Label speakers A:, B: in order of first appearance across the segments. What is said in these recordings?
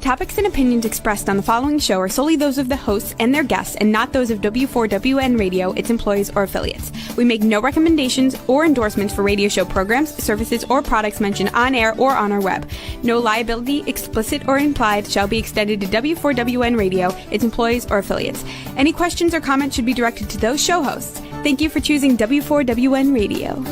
A: topics and opinions expressed on the following show are solely those of the hosts and their guests and not those of W4WN Radio, its employees, or affiliates. We make no recommendations or endorsements for radio show programs, services, or products mentioned on air or on our web. No liability, explicit or implied, shall be extended to W4WN Radio, its employees, or affiliates. Any questions or comments should be directed to those show hosts. Thank you for choosing W4WN Radio.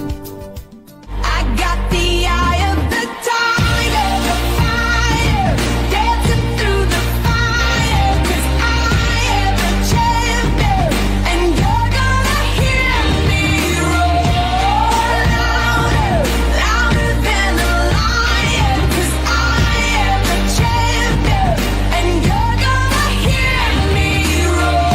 B: I got the eye of the tiger, the fire, dancing through the fire, 'cause I am the champion, and you're gonna hear me roar louder, louder than a lion, 'cause I am the champion, and you're gonna hear me roar.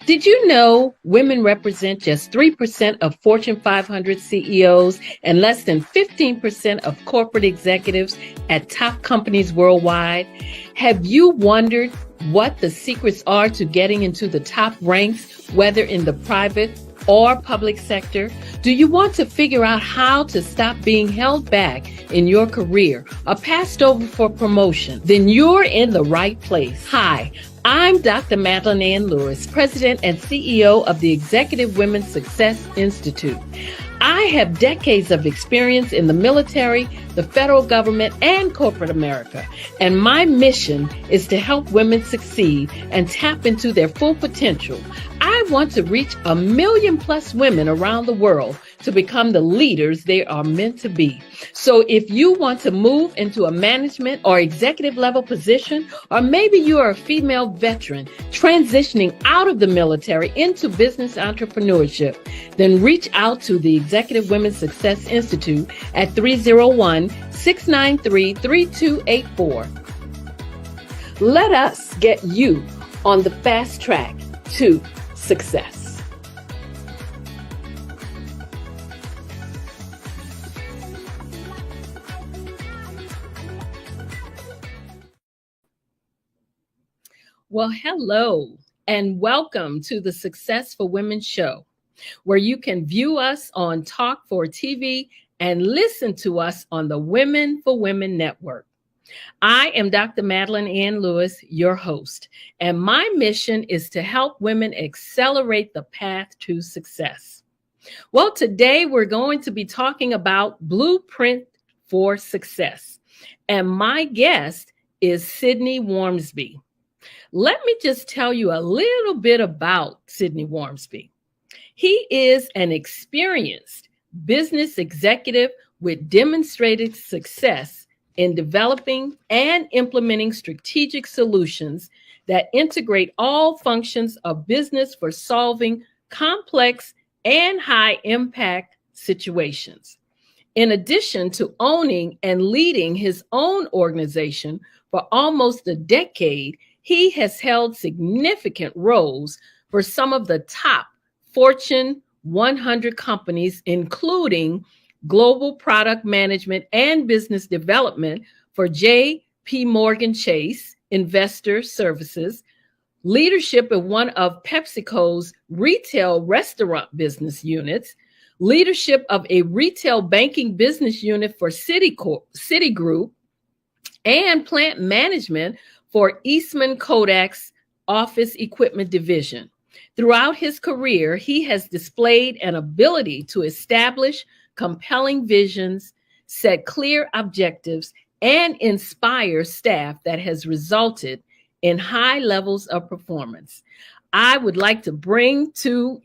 C: Did you know women represent just 3% of Fortune 500 CEOs and less than 15% of corporate executives at top companies worldwide? Have you wondered what the secrets are to getting into the top ranks, whether in the private or public sector? Do you want to figure out how to stop being held back in your career or passed over for promotion? Then you're in the right place. Hi, I'm Dr. Madeline Ann Lewis, President and CEO of the Executive Women's Success Institute. I have decades of experience in the military, the federal government, and corporate America, and my mission is to help women succeed and tap into their full potential. I want to reach 1 million plus women around the world to become the leaders they are meant to be. So if you want to move into a management or executive level position, or maybe you are a female veteran transitioning out of the military into business entrepreneurship, then reach out to the Executive Women's Success Institute at 301-693-3284. Let us get you on the fast track to success. Well, hello, and welcome to the Success for Women show, where you can view us on Talk for TV and listen to us on the Women for Women Network. I am Dr. Madeline Ann Lewis, your host, and my mission is to help women accelerate the path to success. Well, today we're going to be talking about Blueprint for Success, and my guest is Sydney Wormsby. Let me just tell you a little bit about Sydney Wormsby. He is an experienced business executive with demonstrated success in developing and implementing strategic solutions that integrate all functions of business for solving complex and high-impact situations. In addition to owning and leading his own organization for almost a decade, he has held significant roles for some of the top Fortune 100 companies, including global product management and business development for J.P. Morgan Chase Investor Services, leadership of one of PepsiCo's retail restaurant business units, leadership of a retail banking business unit for Citigroup, and plant management for Eastman Kodak's office equipment division. Throughout his career, he has displayed an ability to establish compelling visions, set clear objectives, and inspire staff that has resulted in high levels of performance. I would like to bring to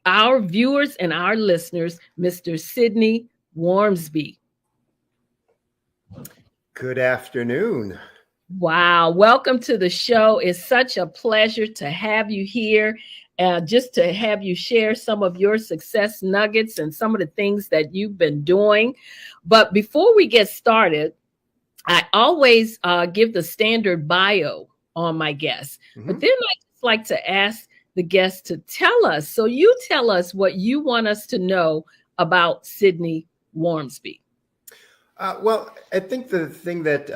C: our viewers and our listeners, Mr. Sydney Wormsby.
D: Good afternoon.
C: Wow. Welcome to the show. It's such a pleasure to have you here, just to have you share some of your success nuggets and some of the things that you've been doing. But before we get started, I always give the standard bio on my guests. But then I just like to ask the guests to tell us. So you tell us what you want us to know about Sydney Wormsby.
D: Well, I think the thing that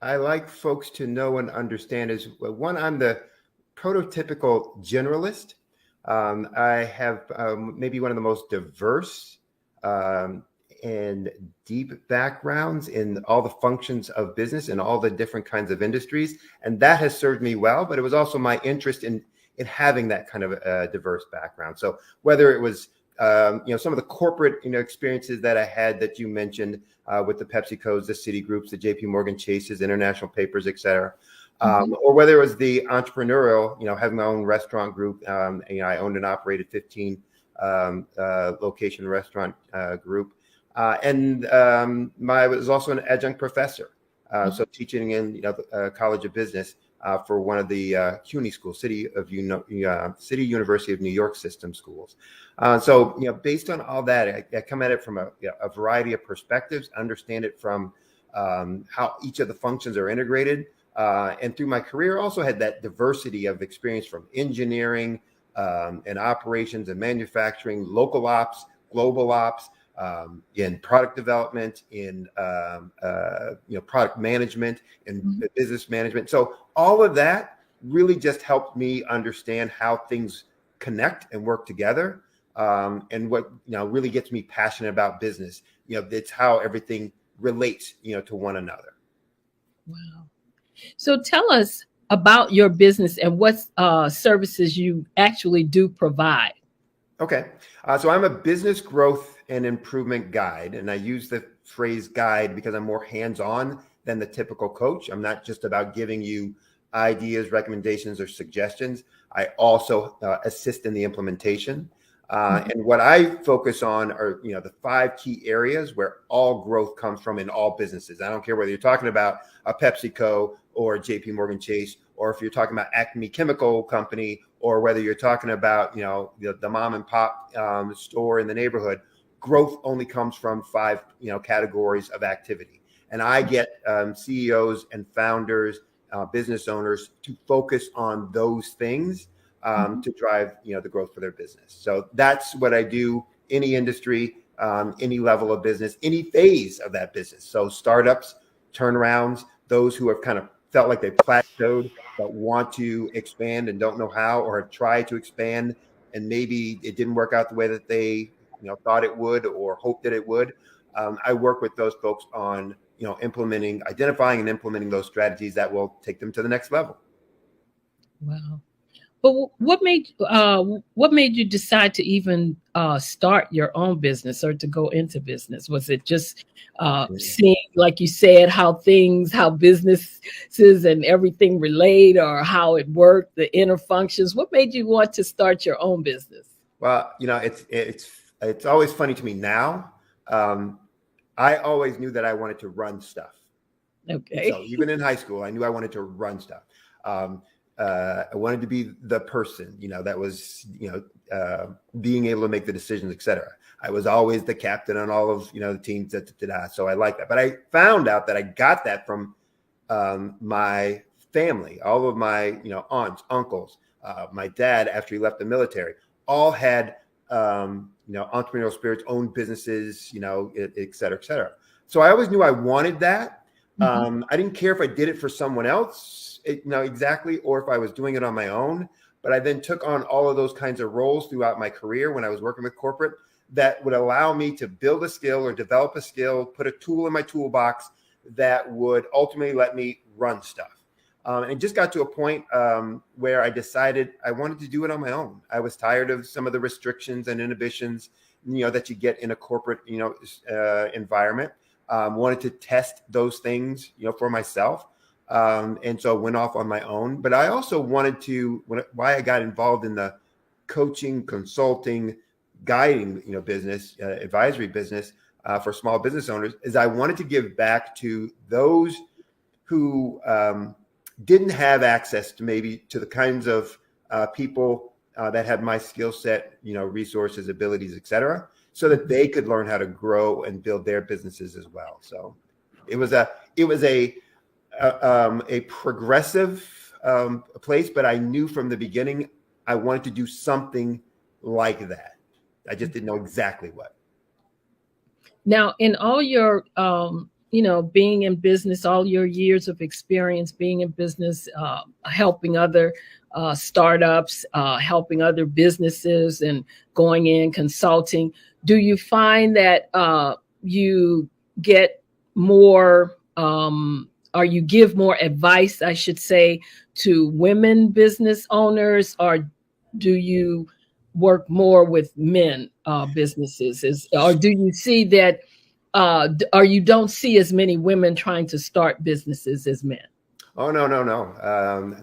D: I like folks to know and understand is, one, I'm the prototypical generalist. I have maybe one of the most diverse and deep backgrounds in all the functions of business and all the different kinds of industries, and that has served me well. But it was also my interest in having that kind of a diverse background. So whether it was some of the corporate experiences that I had that you mentioned with the PepsiCos, the Citigroups, the JP Morgan Chases, International Papers, et cetera. Or whether it was the entrepreneurial, having my own restaurant group. I owned and operated 15 location restaurant group. I was also an adjunct professor. So teaching in the College of Business for one of the CUNY schools, City University of New York system schools. So based on all that, I come at it from a variety of perspectives, understand it from how each of the functions are integrated. And through my career, also had that diversity of experience from engineering and operations and manufacturing, local ops, global ops, in product development, in product management, and business management. So all of that really just helped me understand how things connect and work together. And what really gets me passionate about business. It's how everything relates to one another.
C: Wow. So tell us about your business and what services you actually do provide.
D: Okay. So I'm a business growth and improvement guide. And I use the phrase guide because I'm more hands-on than the typical coach. I'm not just about giving you ideas, recommendations, or suggestions. I also assist in the implementation. And what I focus on are, the 5 key areas where all growth comes from in all businesses. I don't care whether you're talking about a PepsiCo or JP Morgan Chase, or if you're talking about Acme Chemical Company, or whether you're talking about, the mom and pop store in the neighborhood. Growth only comes from 5, categories of activity. And I get CEOs and founders, business owners to focus on those things to drive, the growth for their business. So that's what I do. Any industry, any level of business, any phase of that business. So startups, turnarounds, those who have kind of felt like they plateaued but want to expand and don't know how, or have tried to expand and maybe it didn't work out the way that they thought it would or hoped that it would. I work with those folks on identifying and implementing those strategies that will take them to the next level.
C: Wow. But what made you decide to even start your own business or to go into business? Was it just seeing, like you said, how businesses and everything relate, or how it worked, the inner functions? What made you want to start your own business?
D: Well, it's always funny to me now. I always knew that I wanted to run stuff.
C: Okay.
D: So even in high school, I knew I wanted to run stuff. I wanted to be the person, that was, being able to make the decisions, et cetera. I was always the captain on all of, the teams. So I like that. But I found out that I got that from my family, all of my, aunts, uncles, my dad, after he left the military, all had, entrepreneurial spirits, owned businesses, et cetera, et cetera. So I always knew I wanted that. I didn't care if I did it for someone else, exactly, or if I was doing it on my own. But I then took on all of those kinds of roles throughout my career when I was working with corporate that would allow me to build a skill or develop a skill, put a tool in my toolbox that would ultimately let me run stuff. And it just got to a point where I decided I wanted to do it on my own. I was tired of some of the restrictions and inhibitions, that you get in a corporate, environment. Wanted to test those things, for myself. And so went off on my own. But I also wanted to, why I got involved in the coaching, consulting, guiding, business, advisory business for small business owners, is I wanted to give back to those who didn't have access to the kinds of people that had my skill set, resources, abilities, et cetera, so that they could learn how to grow and build their businesses as well. So it was a progressive place, but I knew from the beginning I wanted to do something like that. I just didn't know exactly what.
C: Now, in all your being in business, all your years of experience being in business, helping other startups, helping other businesses and going in consulting. Do you find that you get more, or you give more advice, I should say, to women business owners, or do you work more with men businesses? Or do you see that, or you don't see as many women trying to start businesses as men?
D: Oh, no, no, no.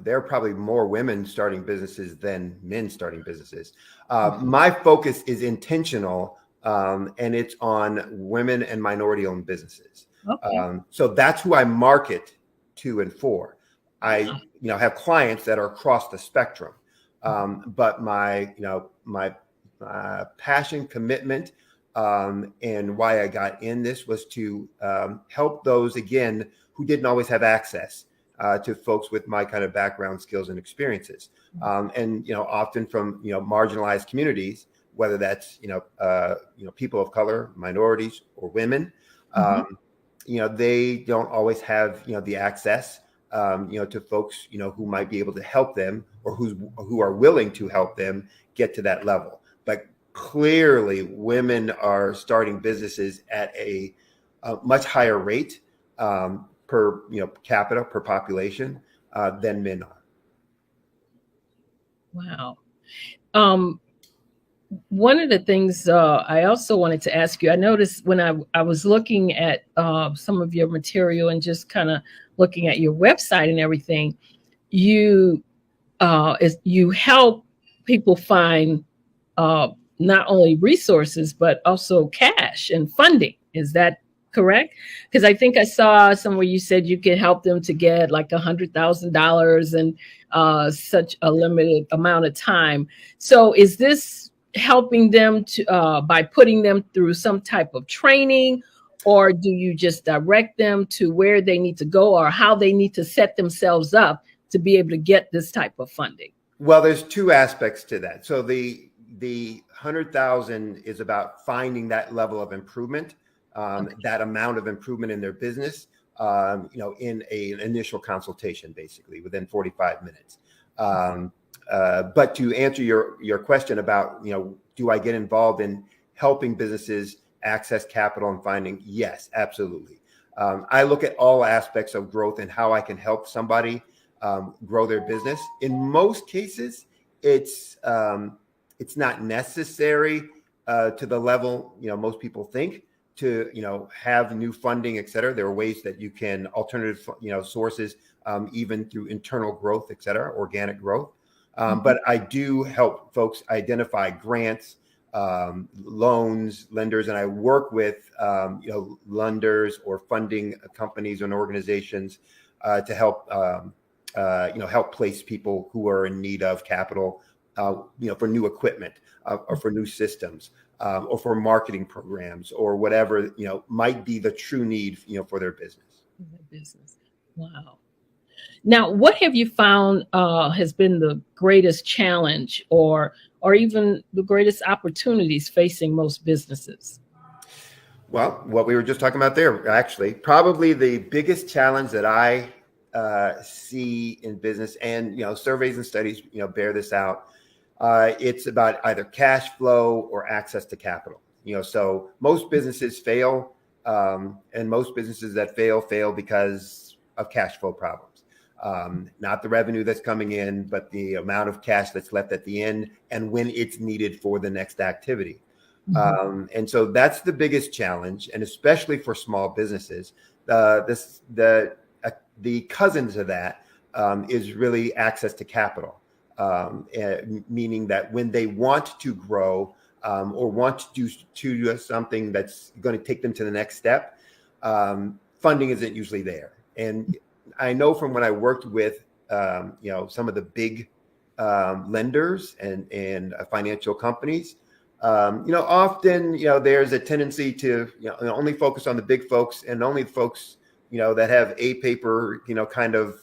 D: There are probably more women starting businesses than men starting businesses. My focus is intentional, and it's on women and minority-owned businesses.
C: Okay.
D: So that's who I market to and for. I, have clients that are across the spectrum, but my passion, commitment, and why I got in this was to help those, again, who didn't always have access to folks with my kind of background, skills, and experiences, and often from marginalized communities, whether that's people of color, minorities, or women. They don't always have the access to folks who might be able to help them, or who are willing to help them get to that level. But clearly, women are starting businesses at a much higher rate per capita, per population, than men are.
C: Wow. One of the things I also wanted to ask you, I noticed when I was looking at some of your material and just kind of looking at your website and everything, you help people find not only resources, but also cash and funding. Is that correct? Because I think I saw somewhere you said you could help them to get like $100,000 in such a limited amount of time. So is this helping them to by putting them through some type of training, or do you just direct them to where they need to go, or how they need to set themselves up to be able to get this type of funding?
D: Well, there's two aspects to that. So the 100,000 is about finding that level of improvement, that amount of improvement in their business, in an initial consultation, basically within 45 minutes. But to answer your question about, do I get involved in helping businesses access capital and funding? Yes, absolutely. I look at all aspects of growth and how I can help somebody grow their business. In most cases, it's not necessary to the level most people think to have new funding, et cetera. There are ways that you can alternative sources, even through internal growth, et cetera, organic growth. But I do help folks identify grants, loans, lenders, and I work with lenders or funding companies and organizations to help help place people who are in need of capital, for new equipment, or for new systems, or for marketing programs, or whatever might be the true need for their business.
C: Wow. Now, what have you found has been the greatest challenge, or even the greatest opportunities facing most businesses?
D: Well, what we were just talking about there, actually, probably the biggest challenge that I see in business, and surveys and studies bear this out. It's about either cash flow or access to capital. So most businesses fail, and most businesses that fail because of cash flow problems. Not the revenue that's coming in, but the amount of cash that's left at the end and when it's needed for the next activity. And so that's the biggest challenge, and especially for small businesses. The cousin to that is really access to capital, meaning that when they want to grow or want to do something that's going to take them to the next step, funding isn't usually there. And I know from when I worked with some of the big lenders and financial companies, often there's a tendency to only focus on the big folks, and only folks that have a paper kind of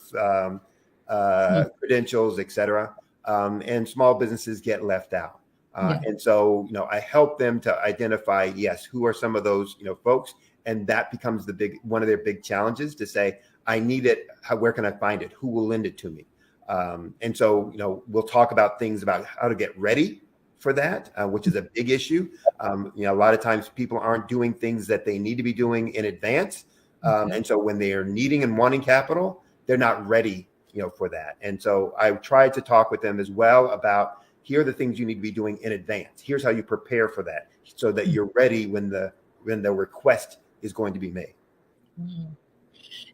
D: credentials, et cetera, and small businesses get left out. And so I help them to identify, yes, who are some of those folks, and that becomes one of their big challenges, to say, I need it. Where can I find it? Who will lend it to me? And so, we'll talk about things about how to get ready for that, which is a big issue. A lot of times people aren't doing things that they need to be doing in advance. And so when they are needing and wanting capital, they're not ready, for that. And so I tried to talk with them as well about, here are the things you need to be doing in advance. Here's how you prepare for that so that you're ready when the request is going to be made.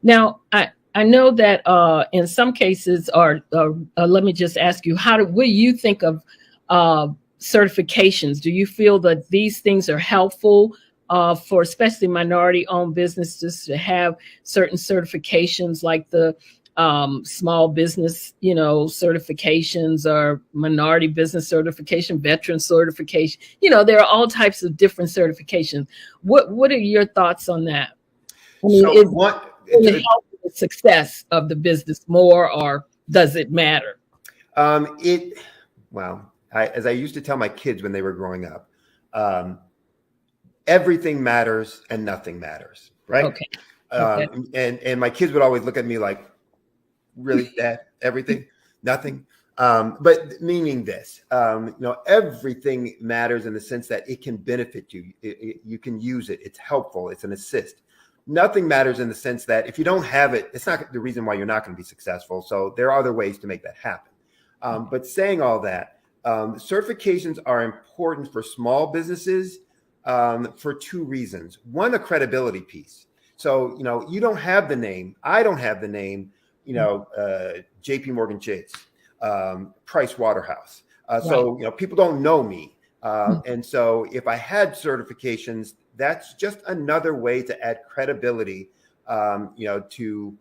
C: Now, I know that in some cases, or let me just ask you, what do you think of certifications? Do you feel that these things are helpful for especially minority-owned businesses to have certain certifications like the small business, certifications, or minority business certification, veteran certification? There are all types of different certifications. What are your thoughts on that? I mean,
D: So
C: it help the success of the business more, or does it matter?
D: As I used to tell my kids when they were growing up, everything matters and nothing matters, right?
C: Okay.
D: And my kids would always look at me like, really, Dad? Everything, nothing. But meaning this, everything matters in the sense that it can benefit you. You can use it. It's helpful. It's an assist. Nothing matters in the sense that if you don't have it, it's not the reason why you're not going to be successful. So there are other ways to make that happen. But saying all that, certifications are important for small businesses for two reasons. One, a credibility piece. So, you don't have the name. I don't have the name, JP Morgan Chase, Price Waterhouse. So, people don't know me. And so if I had certifications, that's just another way to add credibility, to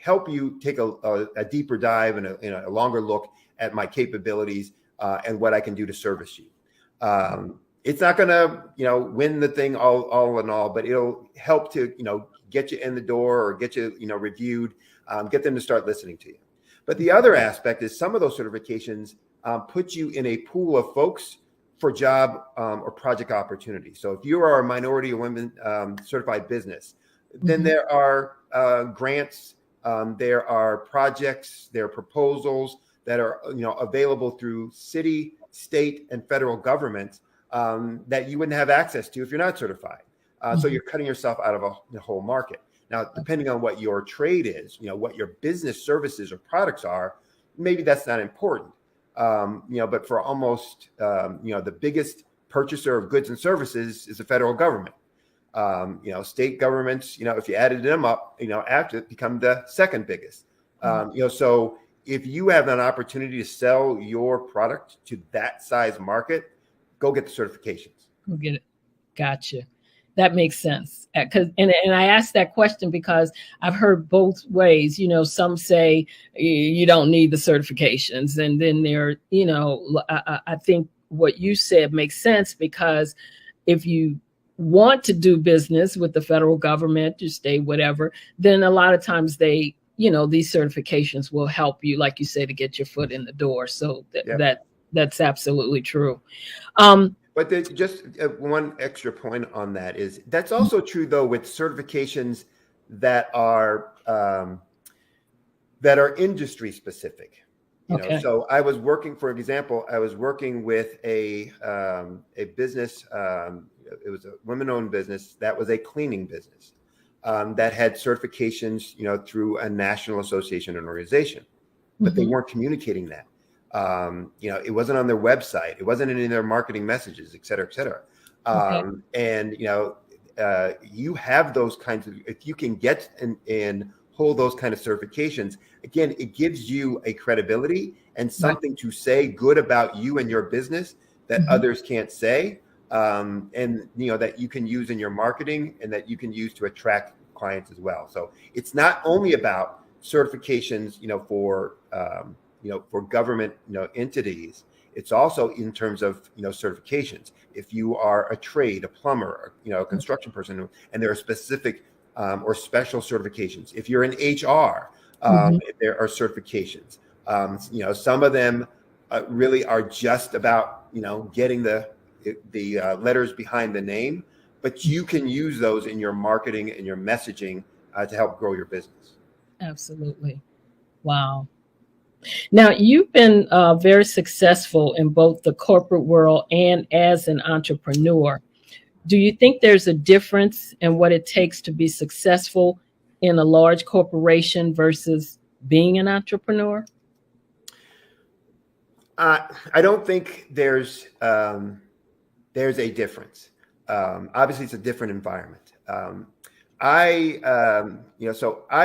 D: help you take a deeper dive and a longer look at my capabilities and what I can do to service you. It's not going to, win the thing all in all, but it'll help to, get you in the door or get you, reviewed, get them to start listening to you. But the other aspect is some of those certifications put you in a pool of folks for job or project opportunities. So if you are a minority or women certified business, then there are grants, there are projects, there are proposals that are available through city, state, and federal governments that you wouldn't have access to if you're not certified. So you're cutting yourself out of the whole market. Now, depending on what your trade is, what your business services or products are, maybe that's not important. But for almost, the biggest purchaser of goods and services is the federal government. State governments, if you added them up, after it become the second biggest. So if you have an opportunity to sell your product to that size market, go get the certifications.
C: Go get it. Gotcha. That makes sense. And I asked that question because I've heard both ways. Some say you don't need the certifications, and then there, I think what you said makes sense, because if you want to do business with the federal government, your state, whatever, then a lot of times they, these certifications will help you, like you say, to get your foot in the door. So that's absolutely true.
D: But just one extra point on that is that's also true, though, with certifications that are industry specific. So I was working, for example, with a business. It was a women-owned business that was a cleaning business that had certifications, through a national association and organization, but they weren't communicating that. It wasn't on their website. It wasn't in their marketing messages, et cetera, et cetera. And, you have those kinds of, if you can get and hold those kind of certifications, again, it gives you a credibility and something to say good about you and your business that others can't say. And, that you can use in your marketing and that you can use to attract clients as well. So it's not only about certifications, for government, entities. It's also in terms of, certifications. If you are a trade, a plumber, a construction person, and there are specific or special certifications. If you're in HR, there are certifications. Some of them really are just about, getting the letters behind the name, but you can use those in your marketing and your messaging to help grow your business.
C: Absolutely. Wow. Now, you've been very successful in both the corporate world and as an entrepreneur. Do you think there's a difference in what it takes to be successful in a large corporation versus being an entrepreneur?
D: I don't think there's a difference. Obviously, it's a different environment. So I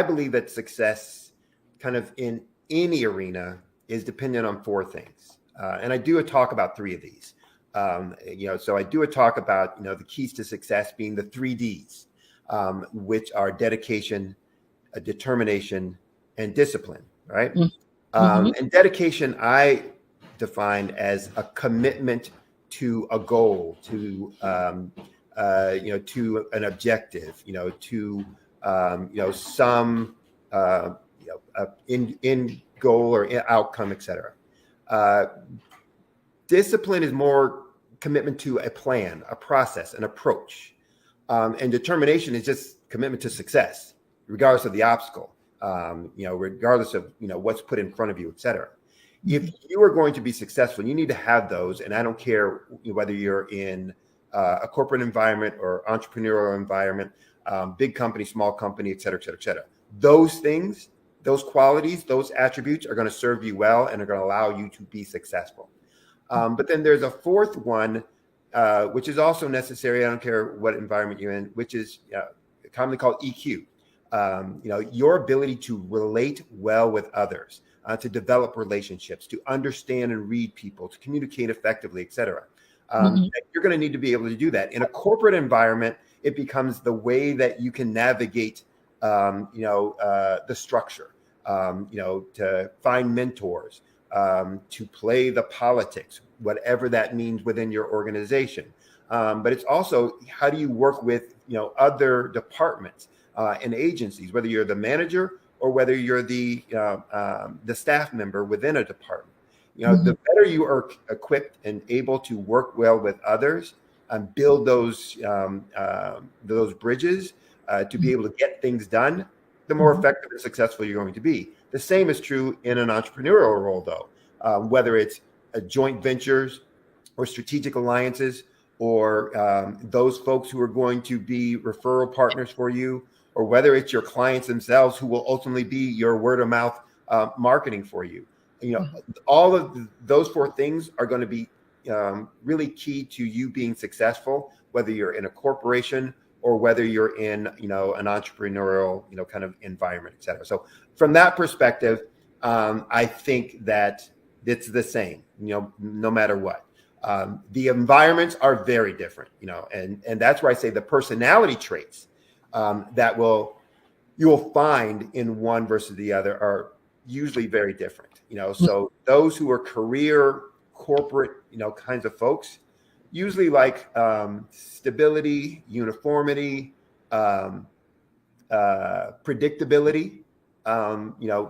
D: believe that success, kind of in any arena, is dependent on four things, and I do a talk about three of these. So I do a talk about the keys to success being the 3 Ds, which are dedication, determination, and discipline. Right? And dedication, I defined as a commitment to a goal, to to an objective, to some in goal or outcome, etc. Discipline is more commitment to a plan, a process, an approach, and determination is just commitment to success, regardless of the obstacle, regardless of what's put in front of you, etc. If you are going to be successful, you need to have those. And I don't care whether you're in a corporate environment or entrepreneurial environment, big company, small company, et cetera, et cetera, et cetera. Those things, those qualities, those attributes are going to serve you well and are going to allow you to be successful. But then there's a fourth one, which is also necessary. I don't care what environment you're in, which is commonly called EQ. Your ability to relate well with others, to develop relationships, to understand and read people, to communicate effectively, et cetera. You're going to need to be able to do that. In a corporate environment, it becomes the way that you can navigate, the structure, to find mentors, to play the politics, whatever that means within your organization. But it's also, how do you work with, other departments and agencies, whether you're the manager or whether you're the staff member within a department. The better you are equipped and able to work well with others and build those bridges to be able to get things done, the more effective and successful you're going to be. The same is true in an entrepreneurial role, though, whether it's joint ventures or strategic alliances, or those folks who are going to be referral partners for you, or whether it's your clients themselves who will ultimately be your word of mouth marketing for you. All of those four things are going to be really key to you being successful, whether you're in a corporation or whether you're in, an entrepreneurial, kind of environment, et cetera. So from that perspective, I think that it's the same, no matter what. The environments are very different, and that's where I say the personality traits that you will find in one versus the other are usually very different. So those who are career, corporate, kinds of folks usually like stability, uniformity, predictability,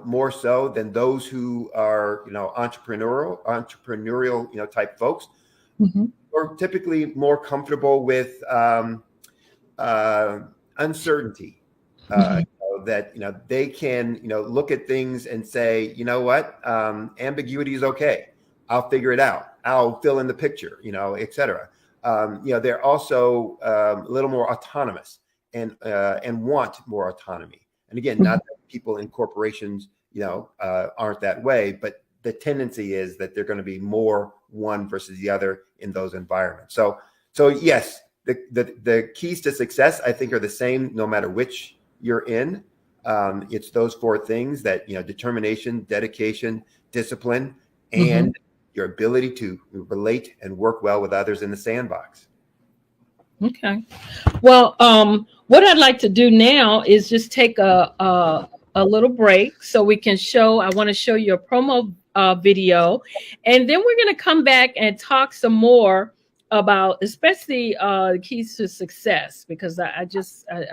D: more so than those who are, entrepreneurial, type folks, or typically more comfortable with uncertainty. That they can look at things and say, what, ambiguity is okay. I'll figure it out. I'll fill in the picture, et cetera. They're also a little more autonomous and want more autonomy. And again, not that people in corporations, aren't that way, but the tendency is that they're going to be more one versus the other in those environments. So yes, the keys to success, I think, are the same no matter which you're in. It's those four things that, determination, dedication, discipline, and your ability to relate and work well with others in the sandbox.
C: Okay. Well, what I'd like to do now is just take a little break so we can I want to show you a promo video, and then we're going to come back and talk some more about especially the keys to success, because I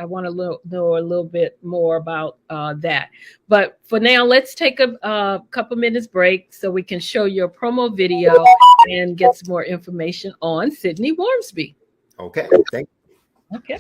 C: want to know a little bit more about that. But for now, let's take a couple minutes break so we can show you a promo video and get some more information on Sydney Wormsby.
D: Okay. Thank you.
C: Okay.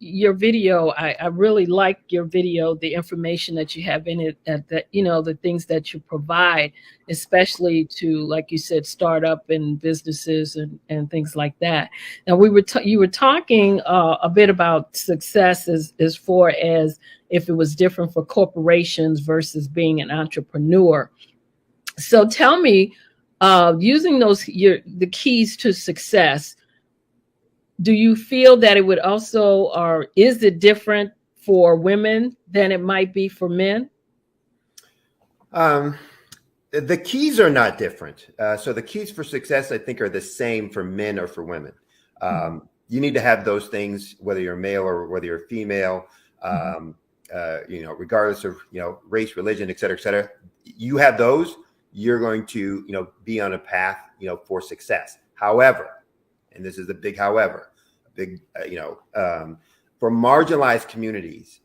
C: your video, I really like your video, the information that you have in it, that the things that you provide, especially to, like you said, startup and businesses and things like that. And you were talking a bit about success as far as if it was different for corporations versus being an entrepreneur. So tell me, using the keys to success, do you feel that it would also, or is it different for women than it might be for men?
D: The keys are not different. So the keys for success, I think, are the same for men or for women. You need to have those things, whether you're male or whether you're female, regardless of, race, religion, et cetera, you have those, you're going to, be on a path, for success. However, and this is a big however, for marginalized communities,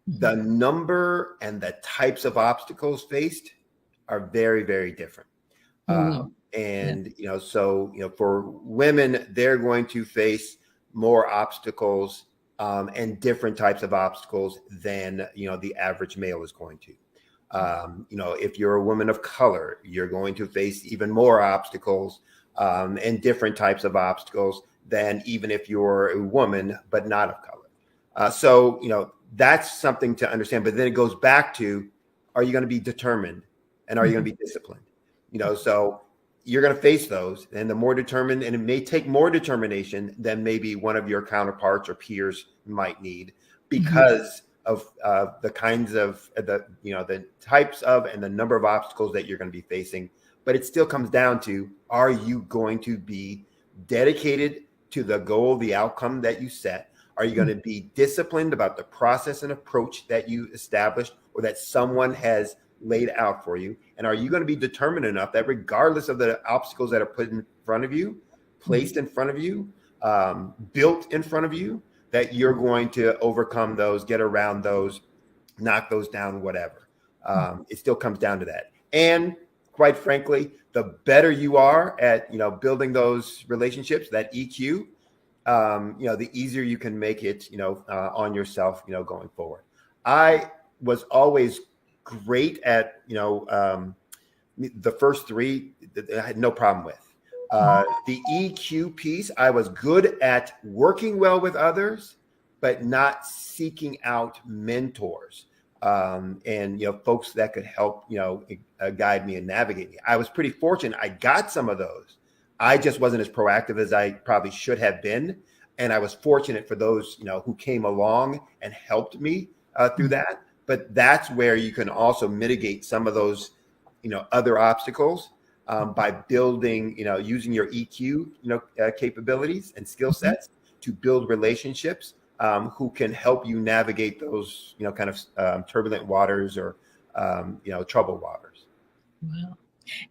D: the number and the types of obstacles faced are very, very different. For women, they're going to face more obstacles and different types of obstacles than, the average male is going to. If you're a woman of color, you're going to face even more obstacles and different types of obstacles than even if you're a woman but not of color. That's something to understand. But then it goes back to, are you going to be determined and are you going to be disciplined? So you're going to face those, and the more determined, and it may take more determination than maybe one of your counterparts or peers might need, because of the kinds of the types of and the number of obstacles that you're going to be facing. But it still comes down to, are you going to be dedicated to the goal, the outcome that you set? Are you going to be disciplined about the process and approach that you established or that someone has laid out for you? And are you going to be determined enough that regardless of the obstacles that are put in front of you, placed in front of you, built in front of you, that you're going to overcome those, get around those, knock those down, whatever. It still comes down to that. And quite frankly, the better you are at, building those relationships, that EQ, the easier you can make it, on yourself, going forward. I was always great at, the first three, I had no problem with. The EQ piece, I was good at working well with others, but not seeking out mentors. And folks that could help guide me and navigate me. I was pretty fortunate. I got some of those. I just wasn't as proactive as I probably should have been, and I was fortunate for those who came along and helped me through that. But that's where you can also mitigate some of those other obstacles by building using your EQ capabilities and skill sets to build relationships who can help you navigate those, kind of turbulent waters or, troubled waters.
C: Wow.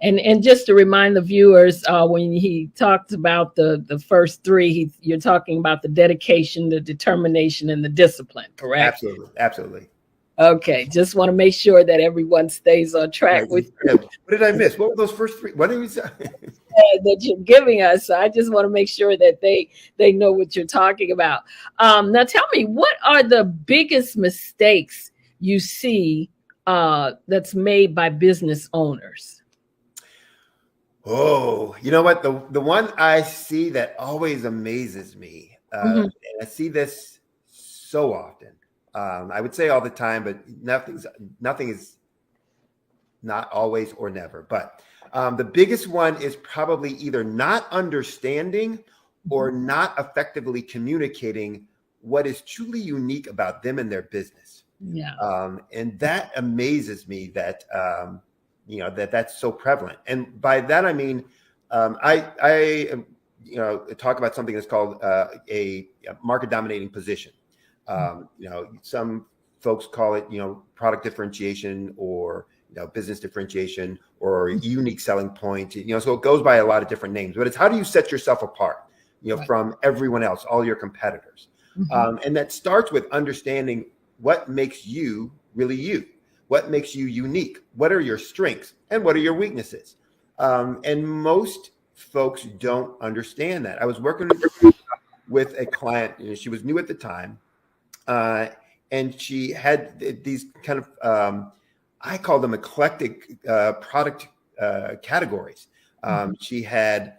C: And just to remind the viewers, when he talks about the first three, you're talking about the dedication, the determination, and the discipline, correct?
D: Absolutely. Absolutely.
C: Okay. Just want to make sure that everyone stays on track with you.
D: What did I miss? What were those first three? What did we say?
C: That you're giving us. So I just want to make sure that they know what you're talking about. Now tell me, what are the biggest mistakes you see that's made by business owners?
D: Oh, you know what? The one I see that always amazes me, and I see this so often. I would say all the time, but nothing is not always or never. But the biggest one is probably either not understanding or not effectively communicating what is truly unique about them and their business.
C: Yeah.
D: And that amazes me that, that's so prevalent. And by that, I mean, I talk about something that's called a market dominating position. Some folks call it, product differentiation or, business differentiation or unique selling point, so it goes by a lot of different names, but it's how do you set yourself apart, right, from everyone else, all your competitors. And that starts with understanding what makes you really you, what makes you unique, what are your strengths and what are your weaknesses. And most folks don't understand that. I was working with a client. She was new at the time, and she had these kind of I call them eclectic product categories. She had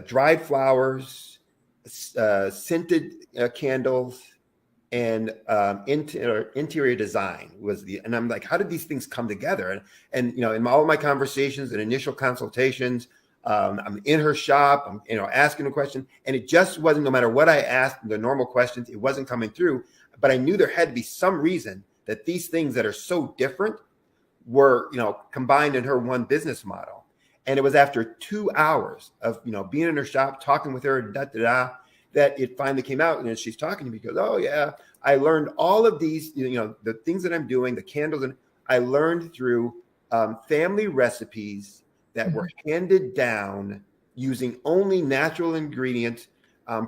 D: dried flowers, scented candles, and interior design was and I'm like, how did these things come together? And in all of my conversations and initial consultations, I'm in her shop, I'm asking a question, and it just wasn't, no matter what I asked, the normal questions, it wasn't coming through. But I knew there had to be some reason that these things that are so different were, combined in her one business model. And it was after 2 hours of, being in her shop, talking with her, that it finally came out. And she's talking to me, goes, oh yeah, I learned all of these, the things that I'm doing, the candles, and I learned through family recipes that were handed down using only natural ingredients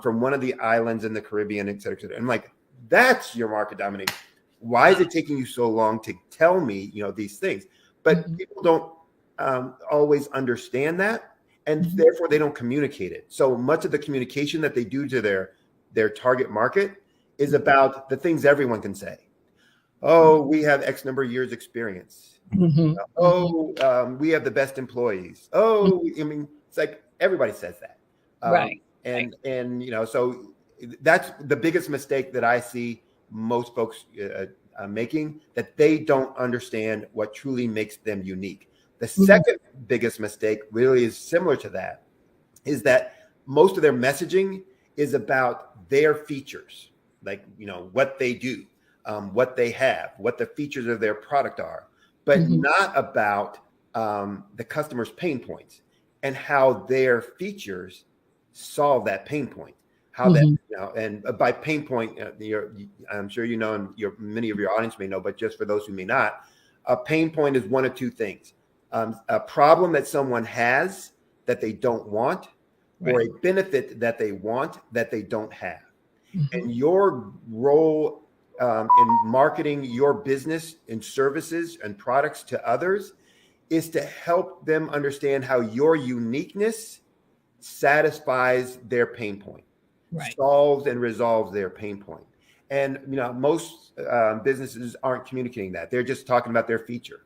D: from one of the islands in the Caribbean, et cetera, et cetera. I'm like, that's your market domination. Why is it taking you so long to tell me, these things? But people don't always understand that. And therefore they don't communicate it. So much of the communication that they do to their target market is about the things everyone can say. Oh, we have X number of years experience. We have the best employees. It's like everybody says that.
C: Right.
D: And so that's the biggest mistake that I see most folks making, that they don't understand what truly makes them unique. The second biggest mistake really is similar to that, is that most of their messaging is about their features, like, what they do, what they have, what the features of their product are, but not about the customer's pain points and how their features solve that pain point. How that, and by pain point, I'm sure and many of your audience may know, but just for those who may not, a pain point is one of two things. A problem that someone has that they don't want, or a benefit that they want that they don't have. And your role in marketing your business and services and products to others is to help them understand how your uniqueness satisfies their pain point, solves and resolves their pain point. And most businesses aren't communicating that. They're just talking about their feature.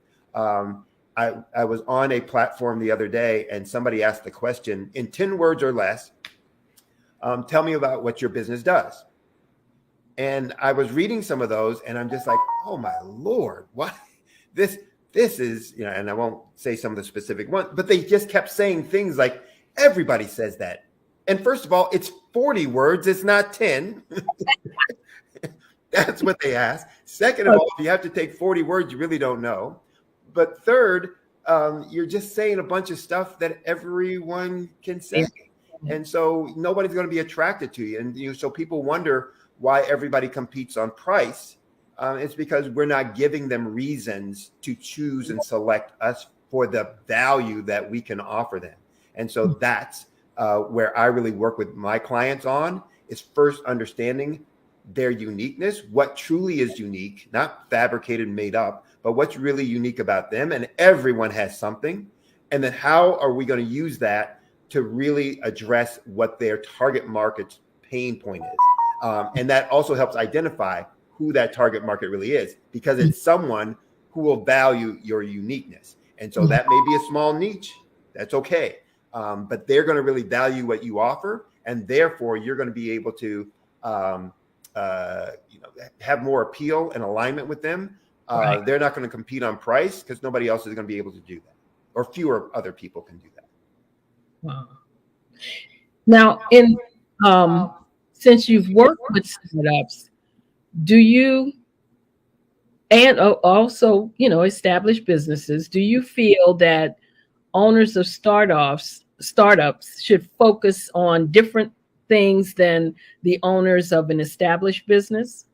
D: I was on a platform the other day, and somebody asked the question in 10 words or less, tell me about what your business does. And I was reading some of those, and I'm just like, oh my Lord, what? This is, and I won't say some of the specific ones, but they just kept saying things like, everybody says that. And first of all, it's 40 words, it's not 10. That's what they asked. Second of all, if you have to take 40 words, you really don't know. But third, you're just saying a bunch of stuff that everyone can say. And so nobody's going to be attracted to you. And so people wonder why everybody competes on price. It's because we're not giving them reasons to choose and select us for the value that we can offer them. And so that's where I really work with my clients on, is first understanding their uniqueness, what truly is unique, not fabricated, made up, but what's really unique about them. And everyone has something. And then how are we going to use that to really address what their target market's pain point is? And that also helps identify who that target market really is, because it's someone who will value your uniqueness. And so that may be a small niche. That's okay. But they're going to really value what you offer. And therefore, you're going to be able to have more appeal and alignment with them. They're not going to compete on price because nobody else is going to be able to do that, or fewer other people can do that.
C: Wow. Now, since you've worked with startups, do you, and also, established businesses, do you feel that owners of startups should focus on different things than the owners of an established business?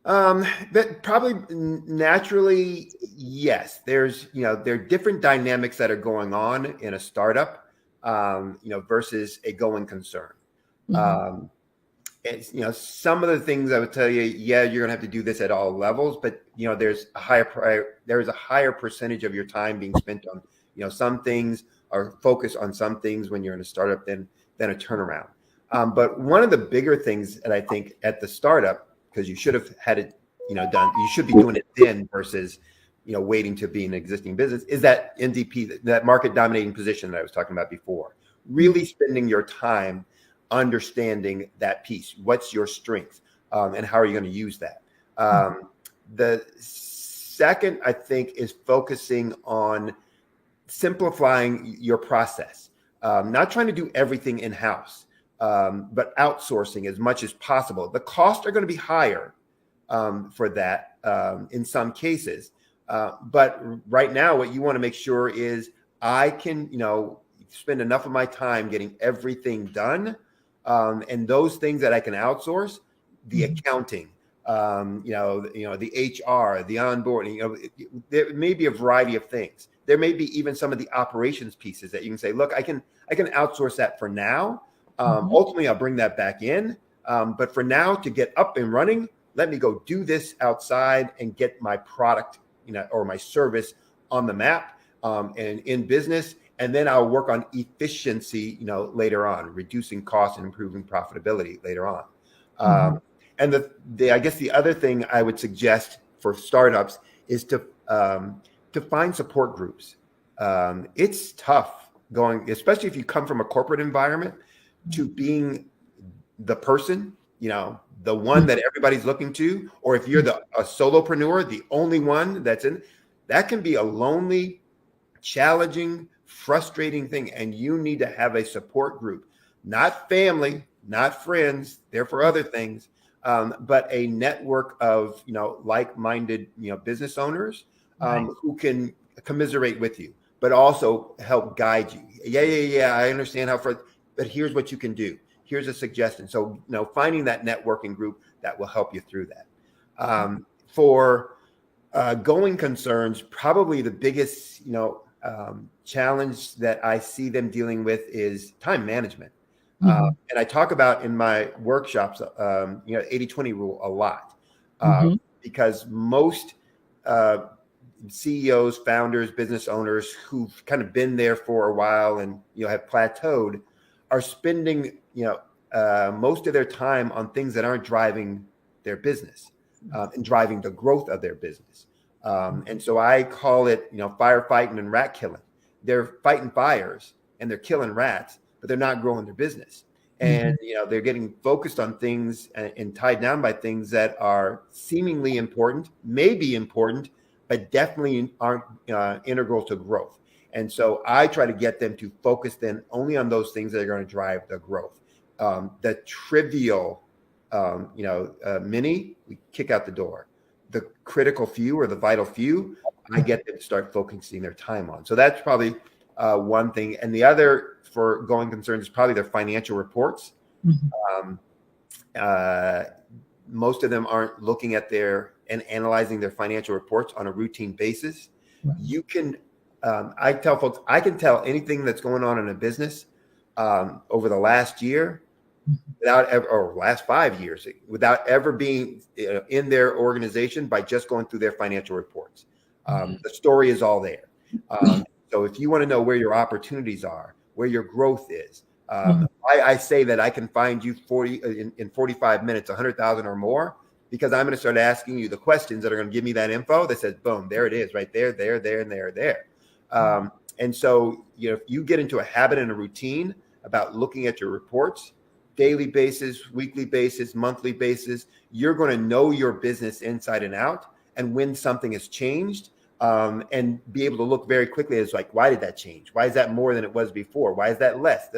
D: That probably naturally, yes. There are different dynamics that are going on in a startup, versus a going concern. And, some of the things I would tell you, yeah, you're gonna have to do this at all levels, but there's a higher percentage of your time being spent on, some things are focused on some things when you're in a startup than than a turnaround. But one of the bigger things that I think at the startup, because you should have had it, done, you should be doing it then versus, waiting to be an existing business, is that NDP, that market dominating position that I was talking about before. Really spending your time understanding that piece. What's your strength, and how are you going to use that? The second, I think, is focusing on simplifying your process. Not trying to do everything in-house, but outsourcing as much as possible. The costs are going to be higher for that in some cases. But right now, what you want to make sure is I can, spend enough of my time getting everything done. And those things that I can outsource, the accounting, the HR, the onboarding, there may be a variety of things. There may be even some of the operations pieces that you can say, look, I can outsource that for now. Ultimately, I'll bring that back in. But for now, to get up and running, let me go do this outside and get my product, or my service on the map and in business. And then I'll work on efficiency, later on, reducing costs and improving profitability later on. And I guess the other thing I would suggest for startups is to find support groups. It's tough going, especially if you come from a corporate environment, to being the person, the one that everybody's looking to, or if you're a solopreneur, the only one that's in, that can be a lonely, challenging, frustrating thing. And you need to have a support group, not family, not friends, they're for other things, but a network of, like-minded, business owners who can commiserate with you, but also help guide you. Yeah. I understand but here's what you can do. Here's a suggestion. So, finding that networking group that will help you through that. For going concerns, probably the biggest, challenge that I see them dealing with is time management. And I talk about in my workshops, 80-20 rule a lot, because most CEOs, founders, business owners who've kind of been there for a while and, have plateaued are spending, most of their time on things that aren't driving their business and driving the growth of their business. And so I call it, firefighting and rat killing. They're fighting fires and they're killing rats, but they're not growing their business. And, they're getting focused on things and tied down by things that are seemingly important, maybe important, but definitely aren't integral to growth. And so I try to get them to focus then only on those things that are going to drive the growth. The trivial, mini, we kick out the door. The critical few or the vital few, I get them to start focusing their time on. So that's probably one thing. And the other for going concerns is probably their financial reports. Most of them aren't looking at and analyzing their financial reports on a routine basis. You can, I tell folks, I can tell anything that's going on in a business over the last year or last 5 years without ever being in their organization by just going through their financial reports. The story is all there. So if you want to know where your opportunities are, where your growth is, I say that I can find you in 45 minutes, 100,000 or more, because I'm going to start asking you the questions that are going to give me that info that says, boom, there it is, right there, and there. And so, if you get into a habit and a routine about looking at your reports, daily basis, weekly basis, monthly basis, you're going to know your business inside and out. And when something has changed, and be able to look very quickly as like, why did that change? Why is that more than it was before? Why is that less?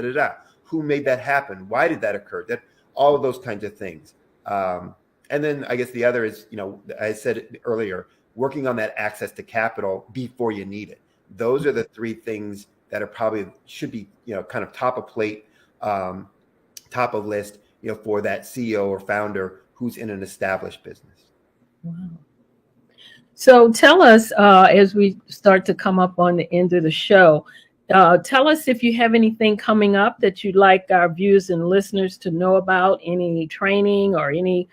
D: Who made that happen? Why did that occur? All of those kinds of things. And then I guess the other is, I said it earlier, working on that access to capital before you need it. Those are the three things that are probably should be, kind of top of plate, top of list, for that CEO or founder who's in an established business.
C: Wow. So tell us, as we start to come up on the end of the show, tell us if you have anything coming up that you'd like our viewers and listeners to know about, any training or any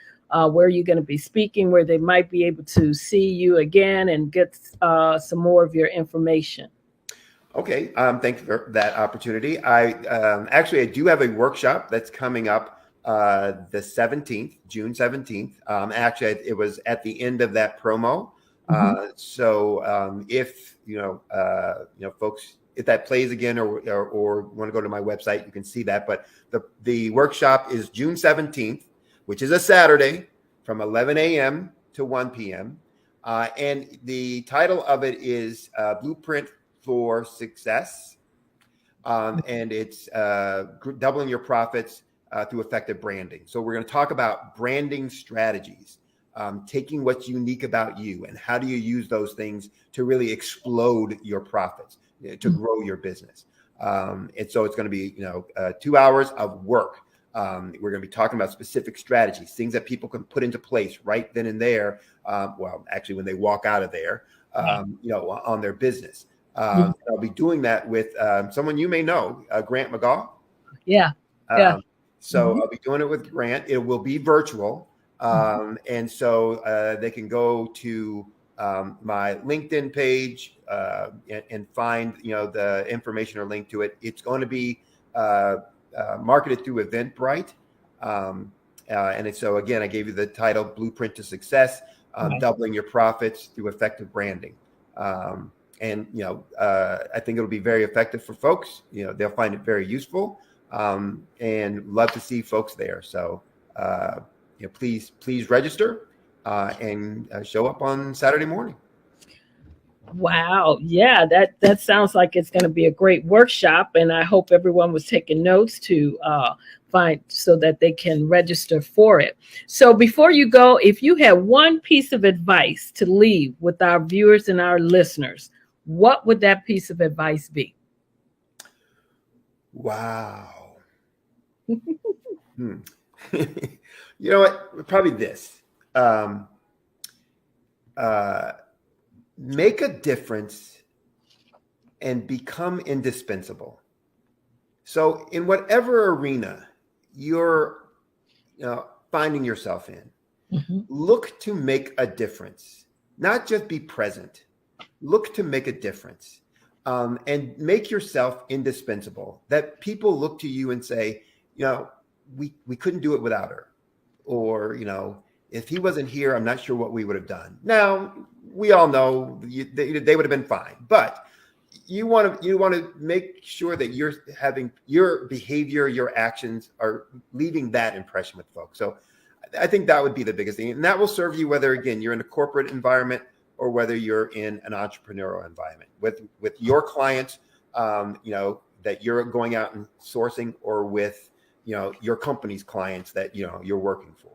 C: where you're going to be speaking, where they might be able to see you again and get some more of your information.
D: Okay, thank you for that opportunity. I do have a workshop that's coming up the 17th, June 17th. It was at the end of that promo. So if folks, if that plays again or want to go to my website, you can see that. But the workshop is June 17th, which is a Saturday, from 11 a.m. to 1 p.m. And the title of it is Blueprint for Success. And it's doubling your profits through effective branding. So we're going to talk about branding strategies, taking what's unique about you and how do you use those things to really explode your profits, to grow your business. And so it's going to be 2 hours of work. We're going to be talking about specific strategies, things that people can put into place right then and there. When they walk out of there, on their business. I'll be doing that with someone you may know, Grant McGaw.
C: Yeah.
D: So I'll be doing it with Grant. It will be virtual. And so they can go to my LinkedIn page and find, the information or link to it. It's going to be marketed through Eventbrite. And so again, I gave you the title, Blueprint to Success, doubling your profits through effective branding. And I think it'll be very effective for folks. They'll find it very useful, and love to see folks there. So please register and show up on Saturday morning.
C: Wow. Yeah, that sounds like it's going to be a great workshop. And I hope everyone was taking notes to find so that they can register for it. So before you go, if you had one piece of advice to leave with our viewers and our listeners, what would that piece of advice be?
D: Wow. You know what? Probably this. Make a difference and become indispensable. So in whatever arena you're finding yourself in, look to make a difference, not just be present. Look to make a difference, and make yourself indispensable, that people look to you and say, we couldn't do it without her. Or, if he wasn't here, I'm not sure what we would have done. Now, we all know they would have been fine, but you want to make sure that you're having your behavior, your actions are leaving that impression with folks. So I think that would be the biggest thing. And that will serve you whether, again, you're in a corporate environment or whether you're in an entrepreneurial environment with your clients, that you're going out and sourcing, or with, your company's clients that, you're working for.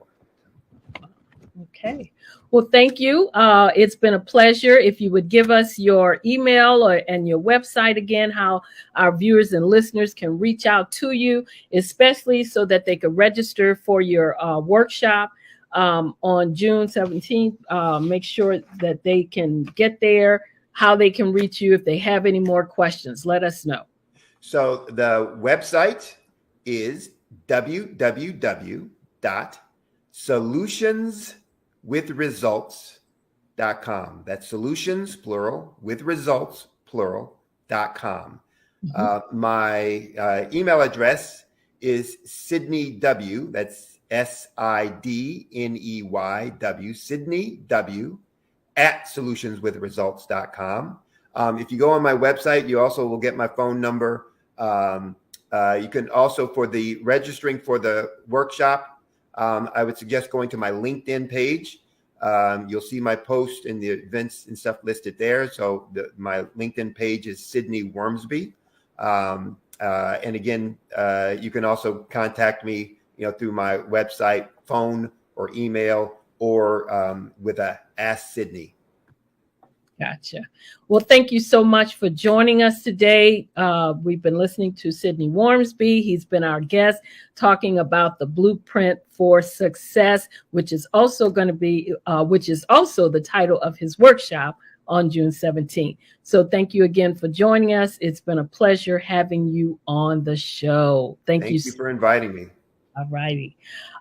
C: Okay. Well, thank you. It's been a pleasure. If you would give us your email and your website again, how our viewers and listeners can reach out to you, especially so that they could register for your workshop on June 17th. Make sure that they can get there, how they can reach you. If they have any more questions, let us know.
D: So the website is www.solutionswithresults.com. That's solutions, plural, with results, plural.com. My email address is Sydney W. That's SIDNEYW, Sydney W. @solutionswithresults.com. If you go on my website, you also will get my phone number. You can also, for the registering for the workshop, I would suggest going to my LinkedIn page. You'll see my post and the events and stuff listed there. So my LinkedIn page is Sydney Wormsby. And again, you can also contact me, through my website, phone or email, or with a Ask Sydney.
C: Gotcha. Well, thank you so much for joining us today. We've been listening to Sydney Wormsby. He's been our guest talking about the Blueprint for Success, which is also going to be, which is also the title of his workshop on June 17th. So thank you again for joining us. It's been a pleasure having you on the show. Thank you
D: for inviting me.
C: All righty.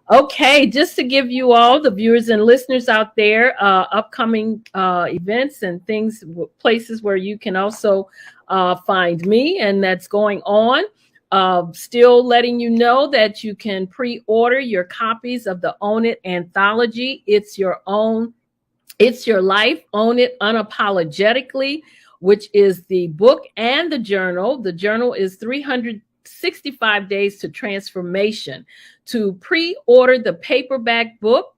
C: Okay, just to give you all the viewers and listeners out there, upcoming events and things, places where you can also find me, and that's going on. Still letting you know that you can pre-order your copies of the Own It anthology. It's your own, it's your life. Own It unapologetically, which is the book and the journal. The journal is 365 Days to Transformation. To pre-order the paperback book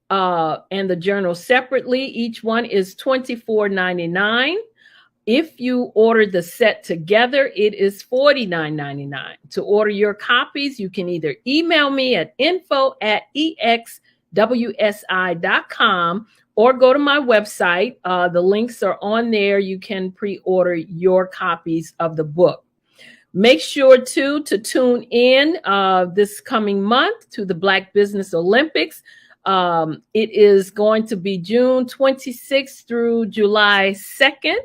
C: and the journal separately, each one is $24.99. If you order the set together, it is $49.99. To order your copies, you can either email me at info@exwsi.com or go to my website. The links are on there. You can pre-order your copies of the book. Make sure to tune in this coming month to the Black Business Olympics. It is going to be June 26th through July 2nd.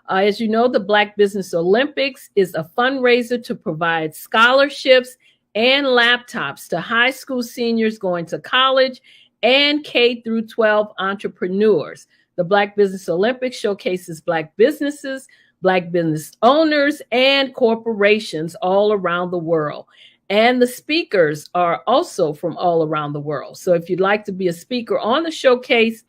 C: As you know, the Black Business Olympics is a fundraiser to provide scholarships and laptops to high school seniors going to college and K through 12 entrepreneurs. The Black Business Olympics showcases Black businesses, Black business owners, and corporations all around the world. And the speakers are also from all around the world. So if you'd like to be a speaker on the showcase,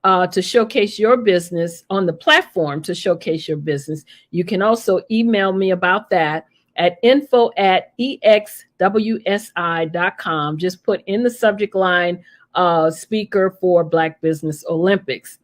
C: to showcase your business on the platform to showcase your business, you can also email me about that at info@exwsi.com. Just put in the subject line, speaker for Black Business Olympics.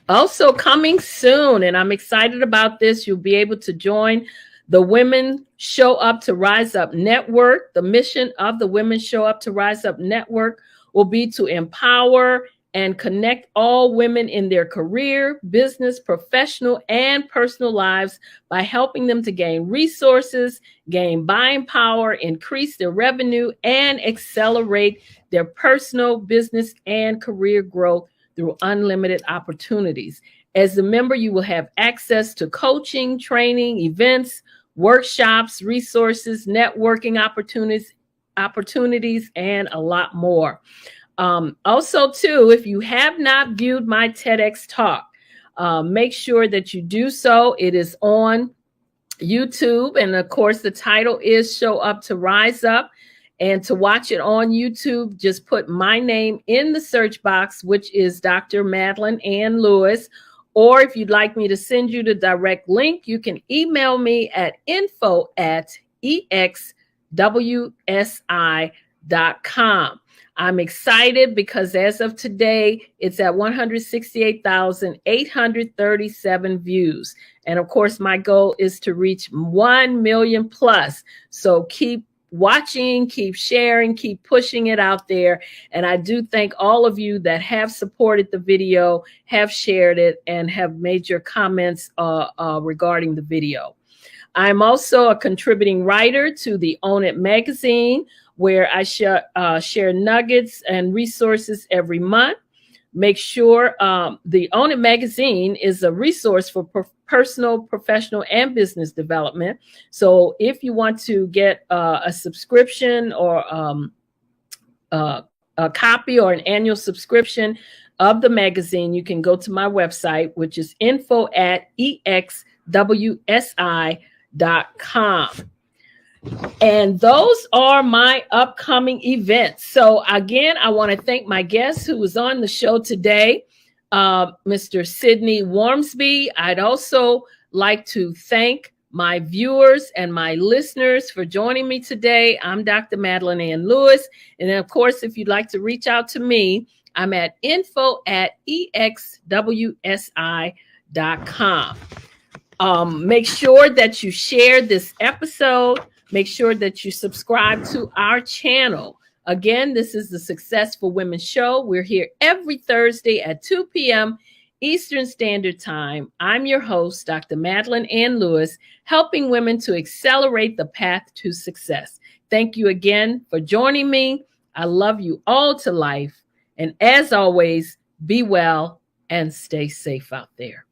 C: Also coming soon, and I'm excited about this, you'll be able to join the Women Show Up to Rise Up Network. The mission of the Women Show Up to Rise Up Network will be to empower and connect all women in their career, business, professional, and personal lives by helping them to gain resources, gain buying power, increase their revenue, and accelerate their personal, business, and career growth through unlimited opportunities. As a member, you will have access to coaching, training, events, workshops, resources, networking opportunities, and a lot more. Also, too, if you have not viewed my TEDx talk, make sure that you do so. It is on YouTube. And of course, the title is Show Up to Rise Up. And to watch it on YouTube, just put my name in the search box, which is Dr. Madeline Ann Lewis. Or if you'd like me to send you the direct link, you can email me at info@exwsi.com. I'm excited because as of today, it's at 168,837 views. And of course, my goal is to reach 1 million plus. So keep watching, keep sharing, keep pushing it out there. And I do thank all of you that have supported the video, have shared it, and have made your comments regarding the video. I'm also a contributing writer to the Own It magazine, where I share nuggets and resources every month. Make sure the Own It magazine is a resource for personal, professional, and business development. So if you want to get a subscription or a copy or an annual subscription of the magazine, you can go to my website, which is info@exwsi.com. And those are my upcoming events. So again, I want to thank my guest who was on the show today, Mr. Sidney Wormsby. I'd also like to thank my viewers and my listeners for joining me today. I'm Dr. Madeline Ann Lewis. And of course, if you'd like to reach out to me, I'm at info@exwsi.com. Make sure that you share this episode. Make sure that you subscribe to our channel. Again, this is the Successful Women Show. We're here every Thursday at 2 p.m. Eastern Standard Time. I'm your host, Dr. Madeline Ann Lewis, helping women to accelerate the path to success. Thank you again for joining me. I love you all to life. And as always, be well and stay safe out there.